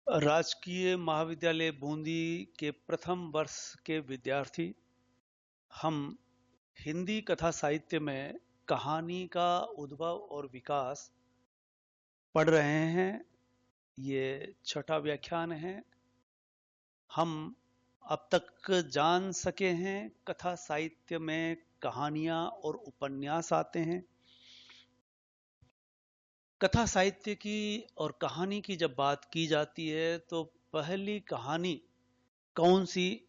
राजकीय महाविद्यालय बूंदी के प्रथम वर्ष के विद्यार्थी हम हिंदी कथा साहित्य में कहानी का उद्भव और विकास पढ़ रहे हैं। ये छठा व्याख्यान है। हम अब तक जान सके हैं कथा साहित्य में कहानियां और उपन्यास आते हैं। कथा साहित्य की और कहानी की जब बात की जाती है तो पहली कहानी कौन सी,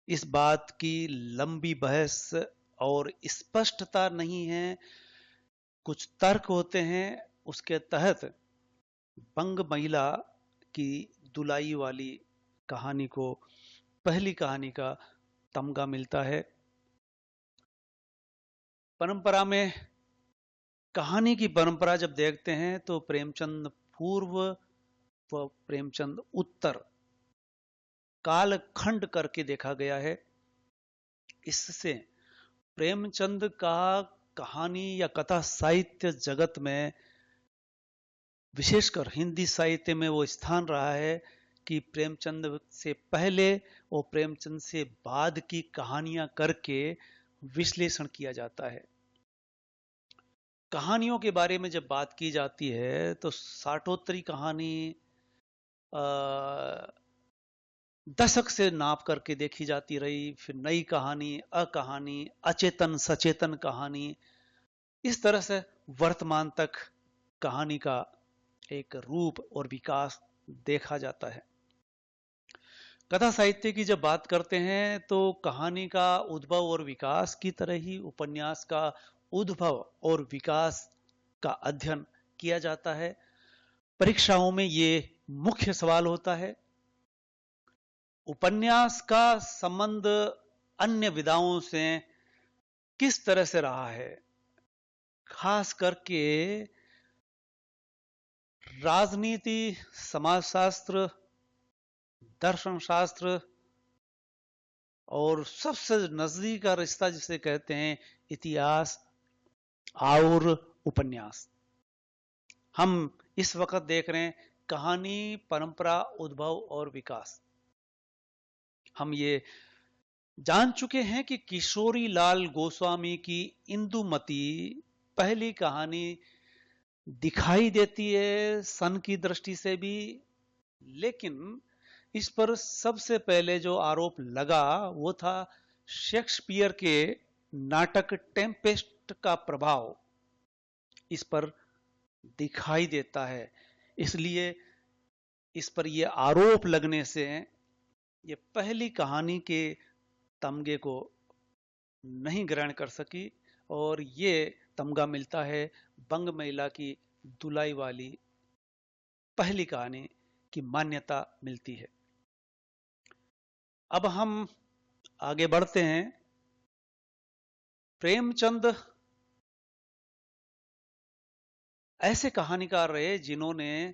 इस बात की लंबी बहस और स्पष्टता नहीं है। कुछ तर्क होते हैं। उसके तहत बंग महिला की दुलाई वाली कहानी को पहली कहानी का तमगा मिलता है। परंपरा में कहानी की परंपरा जब देखते हैं तो प्रेमचंद पूर्व व प्रेमचंद उत्तर कालखंड करके देखा गया है। इससे प्रेमचंद का कहानी या कथा साहित्य जगत में, विशेषकर हिंदी साहित्य में, वो स्थान रहा है कि प्रेमचंद से पहले और प्रेमचंद से बाद की कहानियां करके विश्लेषण किया जाता है। कहानियों के बारे में जब बात की जाती है तो साठोत्तरी कहानी दशक से नाप करके देखी जाती रही। फिर नई कहानी, अकहानी, अचेतन सचेतन कहानी, इस तरह से वर्तमान तक कहानी का एक रूप और विकास देखा जाता है। कथा साहित्य की जब बात करते हैं तो कहानी का उद्भव और विकास की तरह ही उपन्यास का उद्भव और विकास का अध्ययन किया जाता है। परीक्षाओं में ये मुख्य सवाल होता है। उपन्यास का संबंध अन्य विधाओं से किस तरह से रहा है, खास करके राजनीति, समाजशास्त्र, दर्शन शास्त्र और सबसे नजदीक का रिश्ता जिसे कहते हैं इतिहास और उपन्यास। हम इस वक्त देख रहे हैं कहानी, परंपरा, उद्भव और विकास। हम ये जान चुके हैं कि किशोरी लाल गोस्वामी की इंदुमती पहली कहानी दिखाई देती है सन की दृष्टि से भी, लेकिन इस पर सबसे पहले जो आरोप लगा वो था शेक्सपियर के नाटक टेम्पेस्ट का प्रभाव इस पर दिखाई देता है। इसलिए इस पर यह आरोप लगने से ये पहली कहानी के तमगे को नहीं ग्रहण कर सकी और ये तमगा मिलता है बंग महिला की दुलाई वाली पहली कहानी की मान्यता मिलती है। अब हम आगे बढ़ते हैं। प्रेमचंद ऐसे कहानीकार रहे जिन्होंने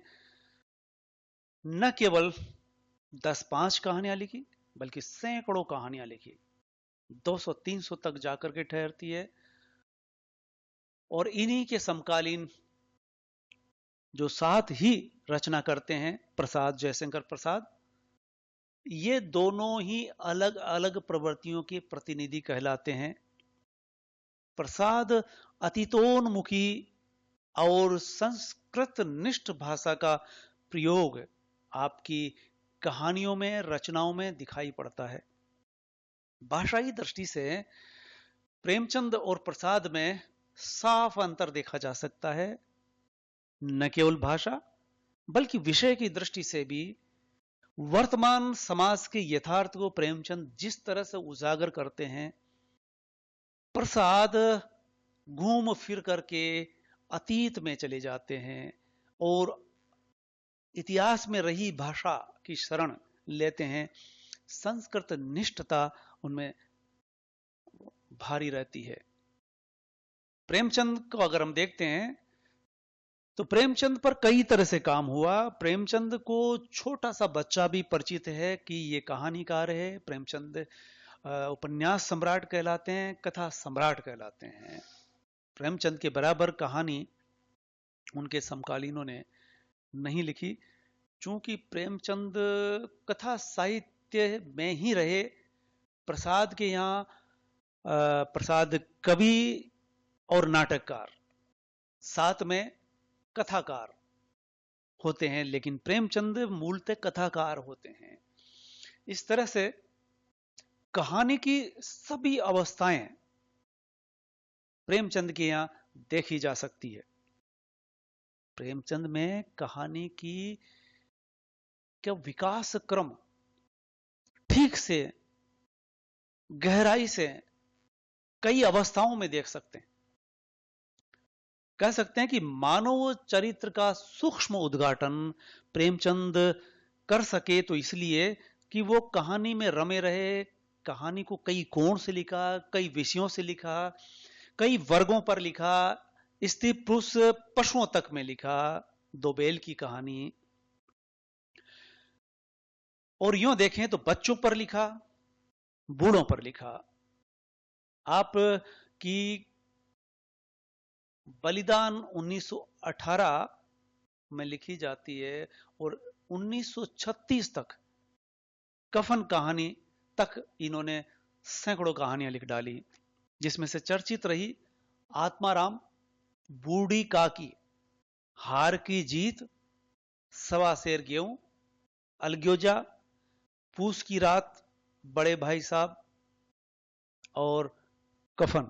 न केवल 10-5 कहानियां लिखी बल्कि सैकड़ों कहानियां लिखी, 200-300 तक जाकर के ठहरती है। और इन्हीं के समकालीन जो साथ ही रचना करते हैं, प्रसाद, जयशंकर प्रसाद, ये दोनों ही अलग अलग प्रवृत्तियों के प्रतिनिधि कहलाते हैं। प्रसाद अतीतोन्मुखी और संस्कृत निष्ठ भाषा का प्रयोग आपकी कहानियों में, रचनाओं में दिखाई पड़ता है। भाषाई दृष्टि से प्रेमचंद और प्रसाद में साफ अंतर देखा जा सकता है। न केवल भाषा बल्कि विषय की दृष्टि से भी वर्तमान समाज के यथार्थ को प्रेमचंद जिस तरह से उजागर करते हैं, प्रसाद घूम फिर करके अतीत में चले जाते हैं और इतिहास में रही भाषा की शरण लेते हैं। संस्कृत निष्ठता उनमें भारी रहती है। प्रेमचंद को अगर हम देखते हैं तो प्रेमचंद पर कई तरह से काम हुआ। प्रेमचंद को छोटा सा बच्चा भी परिचित है कि ये कहानीकार है। प्रेमचंद उपन्यास सम्राट कहलाते हैं, कथा सम्राट कहलाते हैं। प्रेमचंद के बराबर कहानी उनके समकालीनों ने नहीं लिखी। चूंकि प्रेमचंद कथा साहित्य में ही रहे, प्रसाद के यहाँ प्रसाद कवि और नाटककार, साथ में कथाकार होते हैं, लेकिन प्रेमचंद मूलतः कथाकार होते हैं। इस तरह से कहानी की सभी अवस्थाएं प्रेमचंद के यहां देखी जा सकती है। प्रेमचंद में कहानी की क्या विकास क्रम ठीक से, गहराई से कई अवस्थाओं में देख सकते हैं। कह सकते हैं कि मानव चरित्र का सूक्ष्म उद्घाटन प्रेमचंद कर सके तो इसलिए कि वो कहानी में रमे रहे, कहानी को कई कोण से लिखा, कई विषयों से लिखा, कई वर्गों पर लिखा, स्त्री पुरुष पशुओं तक में लिखा। दो बैल की कहानी, और यूं देखें तो बच्चों पर लिखा, बूढ़ों पर लिखा। आप की बलिदान 1918 में लिखी जाती है और 1936 तक कफन कहानी तक इन्होंने सैकड़ों कहानियां लिख डाली, जिसमें से चर्चित रही आत्माराम, बूढ़ी काकी, हार की जीत, सवा शेर गेहूं, अलग्योजा, पूस की रात, बड़े भाई साहब और कफन।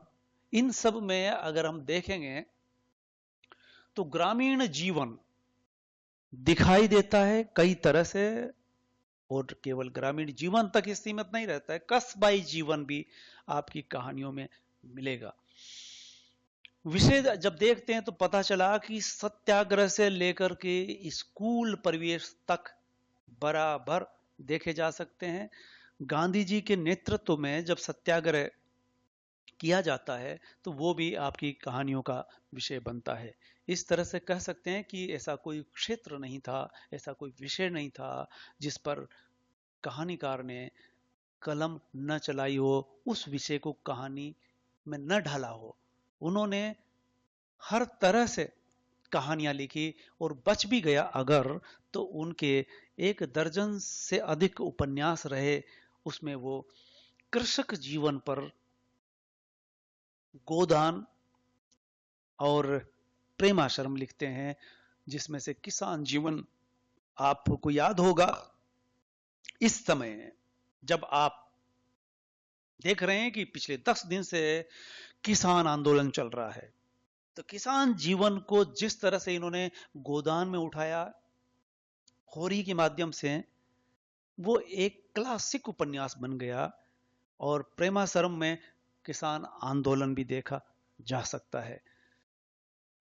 इन सब में अगर हम देखेंगे तो ग्रामीण जीवन दिखाई देता है कई तरह से, और केवल ग्रामीण जीवन तक ही सीमित नहीं रहता है, कस्बाई जीवन भी आपकी कहानियों में मिलेगा। विषय जब देखते हैं तो पता चला कि सत्याग्रह से लेकर के स्कूल परिवेश तक बराबर देखे जा सकते हैं। गांधी जी के नेतृत्व में जब सत्याग्रह किया जाता है तो वो भी आपकी कहानियों का विषय बनता है। इस तरह से कह सकते हैं कि ऐसा कोई क्षेत्र नहीं था, ऐसा कोई विषय नहीं था जिस पर कहानीकार ने कलम न चलाई हो, उस विषय को कहानी में न ढाला हो। उन्होंने हर तरह से कहानियां लिखी, और बच भी गया अगर तो उनके 1 दर्जन से अधिक उपन्यास रहे। उसमें वो कृषक जीवन पर, गोदान और प्रेमाश्रम लिखते हैं, जिसमें से किसान जीवन आपको याद होगा इस समय जब आप देख रहे हैं कि पिछले 10 दिन से किसान आंदोलन चल रहा है, तो किसान जीवन को जिस तरह से इन्होंने गोदान में उठाया होरी के माध्यम से, वो एक क्लासिक उपन्यास बन गया। और प्रेमाश्रम में किसान आंदोलन भी देखा जा सकता है।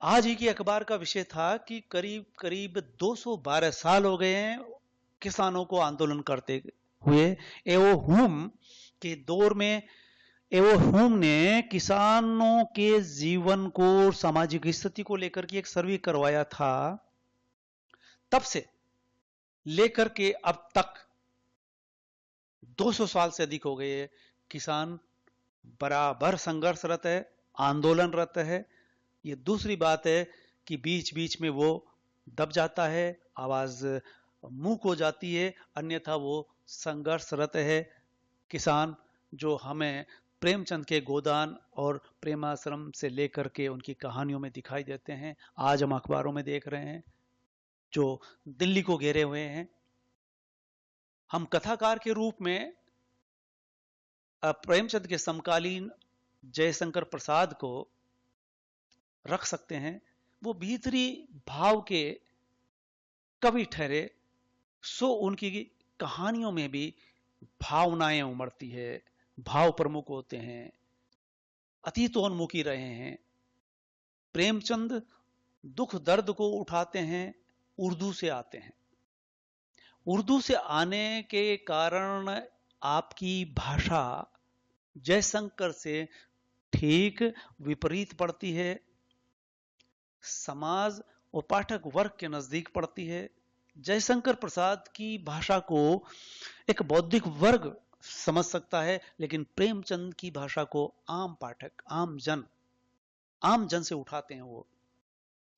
आज ही की अखबार का विषय था कि करीब करीब 212 साल हो गए हैं किसानों को आंदोलन करते हुए। एवो हुम के दौर में एवो हुम ने किसानों के जीवन को, सामाजिक स्थिति को लेकर के एक सर्वे करवाया था। तब से लेकर के अब तक 200 साल से अधिक हो गए, किसान बराबर संघर्षरत है, आंदोलनरत है। ये दूसरी बात है कि बीच बीच में वो दब जाता है, आवाज मूक हो जाती है, अन्यथा वो संघर्षरत है। किसान जो हमें प्रेमचंद के गोदान और प्रेमाश्रम से लेकर के उनकी कहानियों में दिखाई देते हैं, आज हम अखबारों में देख रहे हैं, जो दिल्ली को घेरे हुए हैं। हम कथाकार के रूप में प्रेमचंद के समकालीन जयशंकर प्रसाद को रख सकते हैं। वो भीतरी भाव के कवि ठहरे, सो उनकी कहानियों में भी भावनाएं उमड़ती है, भाव प्रमुख होते हैं, अतीतोन्मुखी रहे हैं। प्रेमचंद दुख दर्द को उठाते हैं, उर्दू से आते हैं। उर्दू से आने के कारण आपकी भाषा जयशंकर से ठीक विपरीत पड़ती है, समाज और पाठक वर्ग के नजदीक पड़ती है। जयशंकर प्रसाद की भाषा को एक बौद्धिक वर्ग समझ सकता है, लेकिन प्रेमचंद की भाषा को आम पाठक, आम जन से उठाते हैं वो।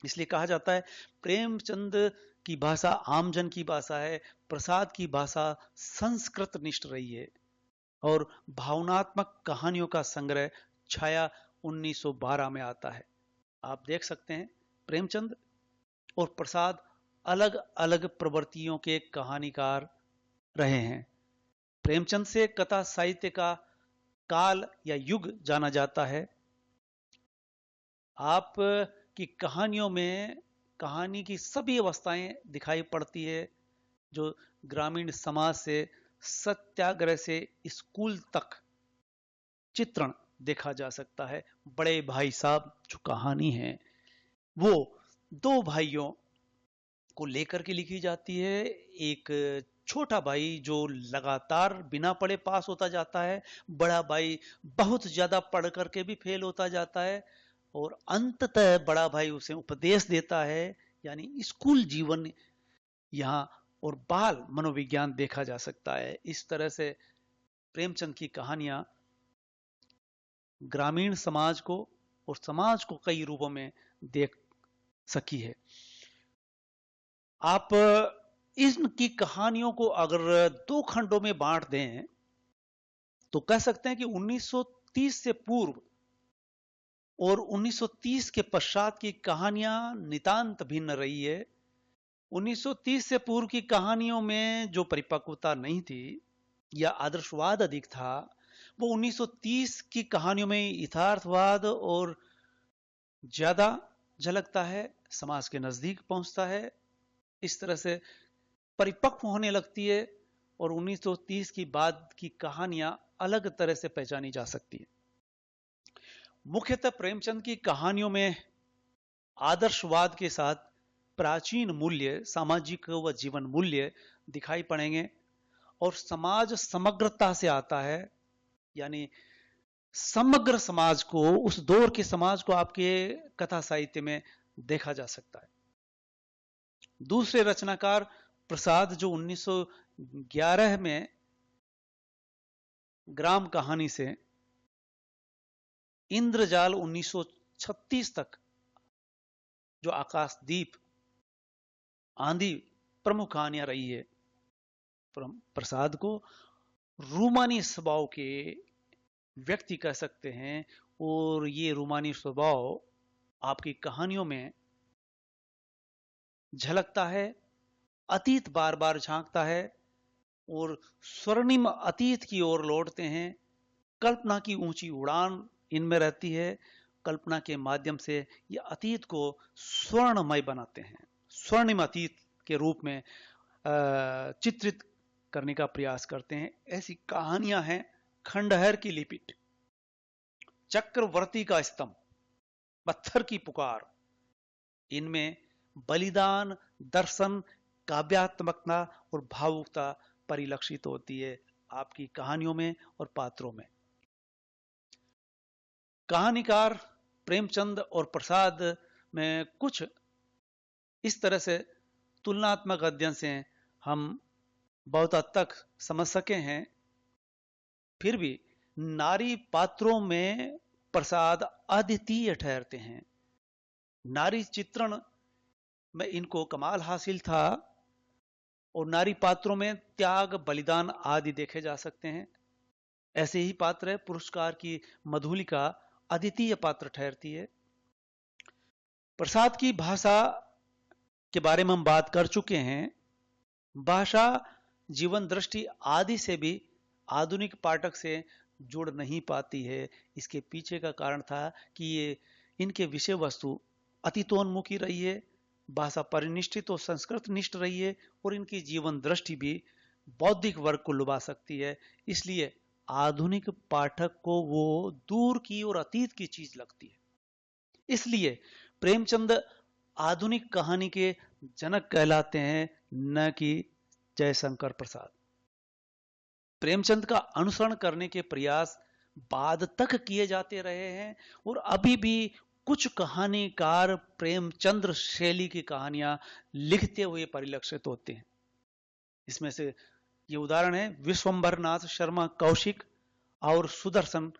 इसलिए कहा जाता है प्रेमचंद की भाषा आमजन की भाषा है, प्रसाद की भाषा संस्कृत निष्ठ रही है। और भावनात्मक कहानियों का संग्रह छाया 1912 में आता है। आप देख सकते हैं प्रेमचंद और प्रसाद अलग अलग प्रवृत्तियों के कहानीकार रहे हैं। प्रेमचंद से कथा साहित्य का काल या युग जाना जाता है। आप की कहानियों में कहानी की सभी अवस्थाएं दिखाई पड़ती है, जो ग्रामीण समाज से सत्याग्रह से स्कूल तक चित्रण देखा जा सकता है। बड़े भाई साहब जो कहानी है वो दो भाइयों को लेकर के लिखी जाती है। एक छोटा भाई जो लगातार बिना पढ़े पास होता जाता है, बड़ा भाई बहुत ज्यादा पढ़ करके भी फेल होता जाता है, और अंततः बड़ा भाई उसे उपदेश देता है। यानी स्कूल जीवन यहाँ और बाल मनोविज्ञान देखा जा सकता है। इस तरह से प्रेमचंद की कहानियां ग्रामीण समाज को और समाज को कई रूपों में देख सकी है। आप इनकी कहानियों को अगर दो खंडों में बांट दें तो कह सकते हैं कि 1930 से पूर्व और 1930 के पश्चात की कहानियां नितांत भिन्न रही है। 1930 से पूर्व की कहानियों में जो परिपक्वता नहीं थी या आदर्शवाद अधिक था, वो 1930 की कहानियों में यथार्थवाद और ज्यादा झलकता है, समाज के नजदीक पहुंचता है। इस तरह से परिपक्व होने लगती है और 1930 की बाद की कहानियां अलग तरह से पहचानी जा सकती है। मुख्यतः प्रेमचंद की कहानियों में आदर्शवाद के साथ प्राचीन मूल्य, सामाजिक व जीवन मूल्य दिखाई पड़ेंगे, और समाज समग्रता से आता है। यानी समग्र समाज को, उस दौर के समाज को आपके कथा साहित्य में देखा जा सकता है। दूसरे रचनाकार प्रसाद जो 1911 में ग्राम कहानी से इंद्रजाल 1936 तक जो आकाशदीप, आंधी प्रमुख कहानियां रही है। प्रसाद को रूमानी स्वभाव के व्यक्ति कह सकते हैं, और ये रूमानी स्वभाव आपकी कहानियों में झलकता है। अतीत बार बार झांकता है और स्वर्णिम अतीत की ओर लौटते हैं। कल्पना की ऊंची उड़ान इनमें रहती है। कल्पना के माध्यम से ये अतीत को स्वर्णमय बनाते हैं, स्वर्णिम अतीत के रूप में चित्रित करने का प्रयास करते हैं। ऐसी कहानियां हैं खंडहर की लिपिट, चक्रवर्ती का स्तंभ, पत्थर की पुकार। इनमें बलिदान, दर्शन, काव्यात्मकता और भावुकता परिलक्षित होती है आपकी कहानियों में और पात्रों में। कहानीकार प्रेमचंद और प्रसाद में कुछ इस तरह से तुलनात्मक अध्ययन से हम बहुत हद तक समझ सके हैं। फिर भी नारी पात्रों में प्रसाद अद्वितीय ठहरते हैं। नारी चित्रण में इनको कमाल हासिल था, और नारी पात्रों में त्याग, बलिदान आदि देखे जा सकते हैं। ऐसे ही पात्र है पुरस्कार की मधुलिका अद्वितीय पात्र ठहरती है। प्रसाद की भाषा के बारे में हम बात कर चुके हैं। भाषा, जीवन दृष्टि आदि से भी आधुनिक पाठक से जुड़ नहीं पाती है। इसके पीछे का कारण था कि ये इनके विषय वस्तु अतीतोन्मुखी रही है, भाषा परिनिष्ठित और संस्कृत निष्ठ रही है, और इनकी जीवन दृष्टि भी बौद्धिक वर्ग को लुभा सकती है। इसलिए आधुनिक पाठक को वो दूर की और अतीत की चीज लगती है। इसलिए प्रेमचंद आधुनिक कहानी के जनक कहलाते हैं, न कि जयशंकर प्रसाद। प्रेमचंद का अनुसरण करने के प्रयास बाद तक किए जाते रहे हैं, और अभी भी कुछ कहानीकार प्रेमचंद्र शैली की कहानियां लिखते हुए परिलक्षित होते हैं। इसमें से ये उदाहरण है विश्वंभर नाथ शर्मा कौशिक और सुदर्शन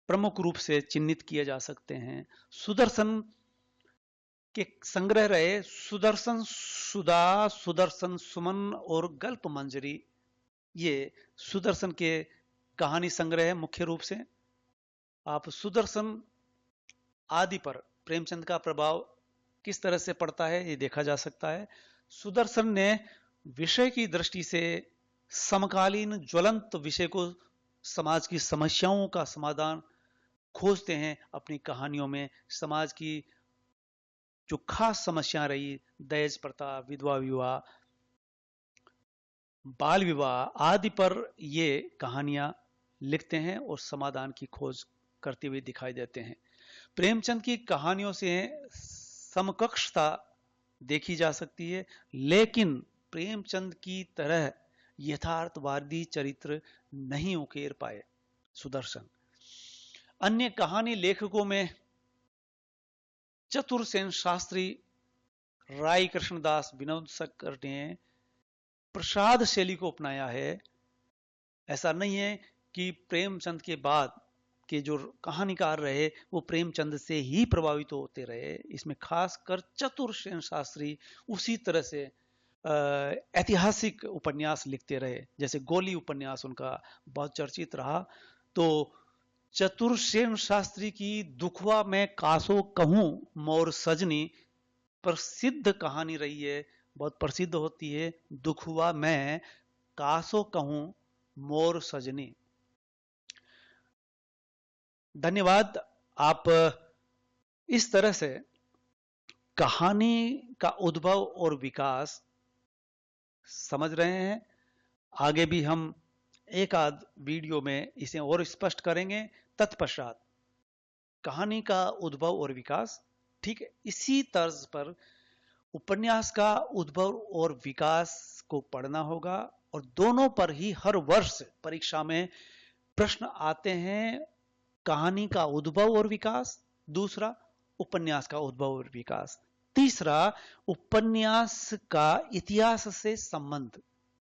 प्रमुख रूप से चिन्हित किए जा सकते हैं। सुदर्शन के संग्रह रहे सुदर्शन सुधा, सुदर्शन सुमन और गल्प मंजरी। ये सुदर्शन के कहानी संग्रह है मुख्य रूप से। आप सुदर्शन आदि पर प्रेमचंद का प्रभाव किस तरह से पड़ता है ये देखा जा सकता है। सुदर्शन ने विषय की दृष्टि से समकालीन ज्वलंत विषय को, समाज की समस्याओं का समाधान खोजते हैं अपनी कहानियों में। समाज की जो खास समस्या रही, दहेज प्रथा, विधवा विवाह, बाल विवाह आदि पर ये कहानियां लिखते हैं और समाधान की खोज करते हुए दिखाई देते हैं। प्रेमचंद की कहानियों से समकक्षता देखी जा सकती है, लेकिन प्रेमचंद की तरह यथार्थवादी चरित्र नहीं उकेर पाए सुदर्शन। अन्य कहानी लेखकों में चतुरसेन शास्त्री, राय कृष्णदास, विनोद सक्कर ने प्रसाद शैली को अपनाया है। ऐसा नहीं है कि प्रेमचंद के बाद के जो कहानीकार रहे वो प्रेमचंद से ही प्रभावित होते रहे। इसमें खासकर चतुरसेन शास्त्री उसी तरह से ऐतिहासिक उपन्यास लिखते रहे, जैसे गोली उपन्यास उनका बहुत चर्चित रहा। तो चतुरसेन शास्त्री की दुखवा मैं कासो कहूं मोर सजनी प्रसिद्ध कहानी रही है, बहुत प्रसिद्ध होती है, दुखवा मैं कासो कहूं मोर सजनी। धन्यवाद। आप इस तरह से कहानी का उद्भव और विकास समझ रहे हैं। आगे भी हम एक आध वीडियो में इसे और स्पष्ट करेंगे। तत्पश्चात कहानी का उद्भव और विकास, ठीक है, इसी तर्ज पर उपन्यास का उद्भव और विकास को पढ़ना होगा। और दोनों पर ही हर वर्ष परीक्षा में प्रश्न आते हैं। कहानी का उद्भव और विकास, दूसरा उपन्यास का उद्भव और विकास, तीसरा उपन्यास का इतिहास से संबंध।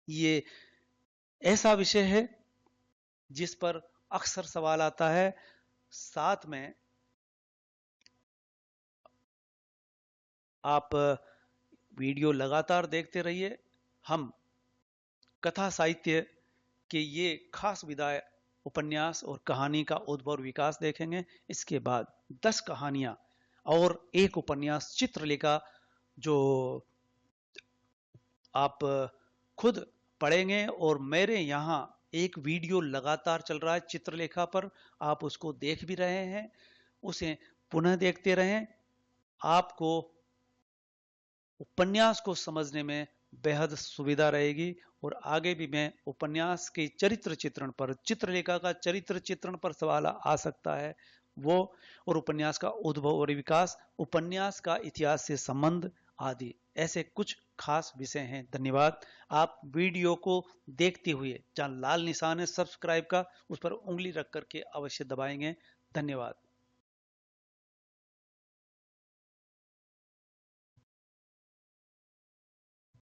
ये ऐसा विषय है जिस पर अक्सर सवाल आता है। साथ में आप वीडियो लगातार देखते रहिए। हम कथा साहित्य के ये खास विधाय उपन्यास और कहानी का उद्भव और विकास देखेंगे। इसके बाद 10 कहानियां और एक उपन्यास चित्रलेखा जो आप खुद पढ़ेंगे। और मेरे यहाँ एक वीडियो लगातार चल रहा है चित्रलेखा पर, आप उसको देख भी रहे हैं, उसे पुनः देखते रहें। आपको उपन्यास को समझने में बेहद सुविधा रहेगी। और आगे भी मैं उपन्यास के चरित्र चित्रण पर, चित्रलेखा का चरित्र चित्रण पर सवाल आ सकता है वो, और उपन्यास का उद्भव और विकास, उपन्यास का इतिहास से संबंध आदि, ऐसे कुछ खास विषय हैं। धन्यवाद। आप वीडियो को देखते हुए जहां लाल निशान है सब्सक्राइब का, उस पर उंगली रख करके अवश्य दबाएंगे। धन्यवाद।